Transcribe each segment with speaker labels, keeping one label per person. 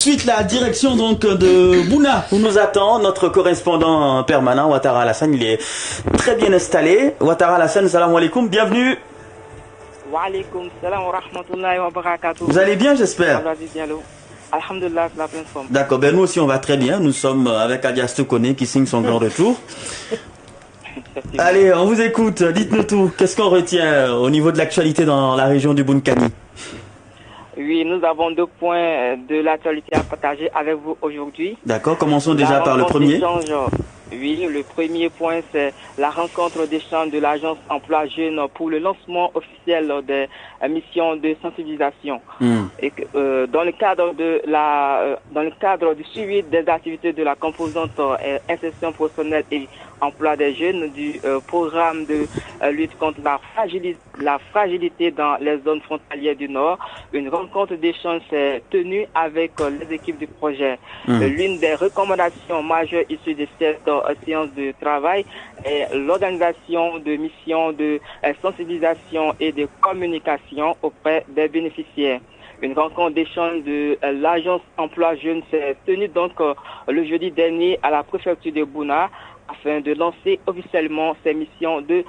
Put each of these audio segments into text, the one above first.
Speaker 1: suite, la direction donc de Bouna, où nous attend notre correspondant permanent, Ouattara Alassane. Il est très bien installé. Ouattara Alassane, salam alaikum, bienvenue.
Speaker 2: Wa alaikum salam wa rahmatullahi wa barakatuh.
Speaker 1: Vous allez bien, j'espère?
Speaker 2: Alhamdulillah, c'est la pleine forme.
Speaker 1: D'accord, ben nous aussi on va très bien. Nous sommes avec Adia Stokone qui signe son grand retour. Allez, on vous écoute, dites-nous tout. Qu'est-ce qu'on retient au niveau de l'actualité dans la région du Bunkani?
Speaker 2: Oui, nous avons 2 points de l'actualité à partager avec vous aujourd'hui.
Speaker 1: D'accord, commençons déjà par le premier.
Speaker 2: Oui, le premier point, c'est la rencontre d'échange de l'agence emploi jeune pour le lancement officiel des missions de sensibilisation. Et dans le cadre du suivi des activités de la composante insertion professionnelle et emploi des jeunes du programme de lutte contre la fragilité dans les zones frontalières du Nord, une rencontre d'échange s'est tenue avec les équipes du projet. L'une des recommandations majeures issues de cette séance de travail est l'organisation de missions de sensibilisation et de communication auprès des bénéficiaires. Une rencontre d'échange de l'agence emploi jeune s'est tenue donc le jeudi dernier à la préfecture de Bouna afin de lancer officiellement ces missions de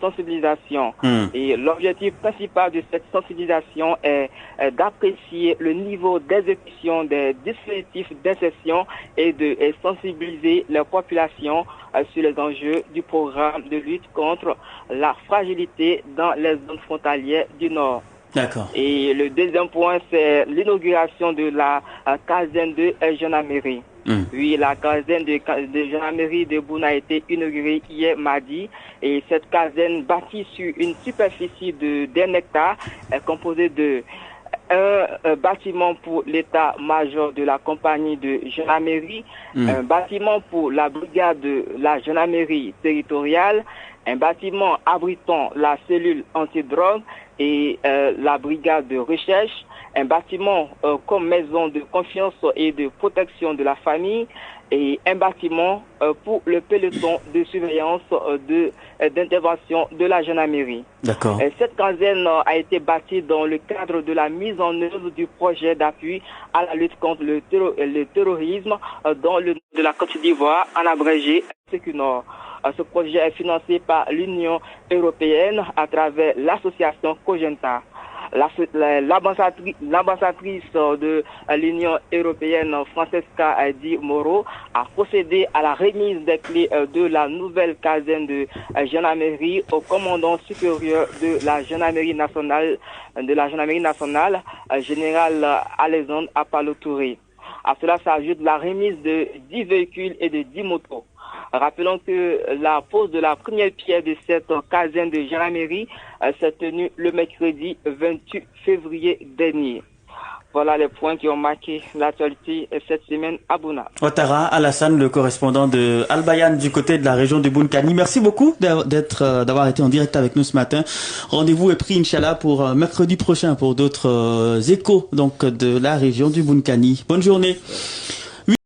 Speaker 2: sensibilisation. Et l'objectif principal de cette sensibilisation est d'apprécier le niveau d'exécution des dispositifs d'insertion et de sensibiliser la population sur les enjeux du programme de lutte contre la fragilité dans les zones frontalières du Nord.
Speaker 1: D'accord.
Speaker 2: Et le deuxième point, c'est l'inauguration de la caserne de gendarmerie. Oui, la caserne de gendarmerie de Bouna a été inaugurée hier mardi et cette caserne bâtie sur une superficie de 1 hectare est composée de un bâtiment pour l'état-major de la compagnie de gendarmerie, un bâtiment pour la brigade de la gendarmerie territoriale, un bâtiment abritant la cellule antidrogue et la brigade de recherche, un bâtiment comme maison de confiance et de protection de la famille et un bâtiment pour le peloton de surveillance d'intervention de la gendarmerie.
Speaker 1: D'accord.
Speaker 2: Cette caserne a été bâtie dans le cadre de la mise en œuvre du projet d'appui à la lutte contre le terrorisme dans le nord de la Côte d'Ivoire, en abrégé Sécunor. Ce projet est financé par l'Union européenne à travers l'association Cogenta. L'ambassadrice de l'Union européenne, Francesca Di Moro, a procédé à la remise des clés de la nouvelle caserne de gendarmerie au commandant supérieur de la gendarmerie nationale, général Alexandre Apalo Touré. À cela s'ajoute la remise de 10 véhicules et de 10 motos. Rappelons que la pose de la première pierre de cette caserne de gendarmerie s'est tenue le mercredi 28 février dernier. Voilà les points qui ont marqué l'actualité cette semaine à Bouna.
Speaker 1: Ouattara Alassane, le correspondant de Al Bayan du côté de la région du Bunkani. Merci beaucoup d'avoir été en direct avec nous ce matin. Rendez-vous est pris, Inch'Allah, pour mercredi prochain pour d'autres échos donc de la région du Bunkani. Bonne journée.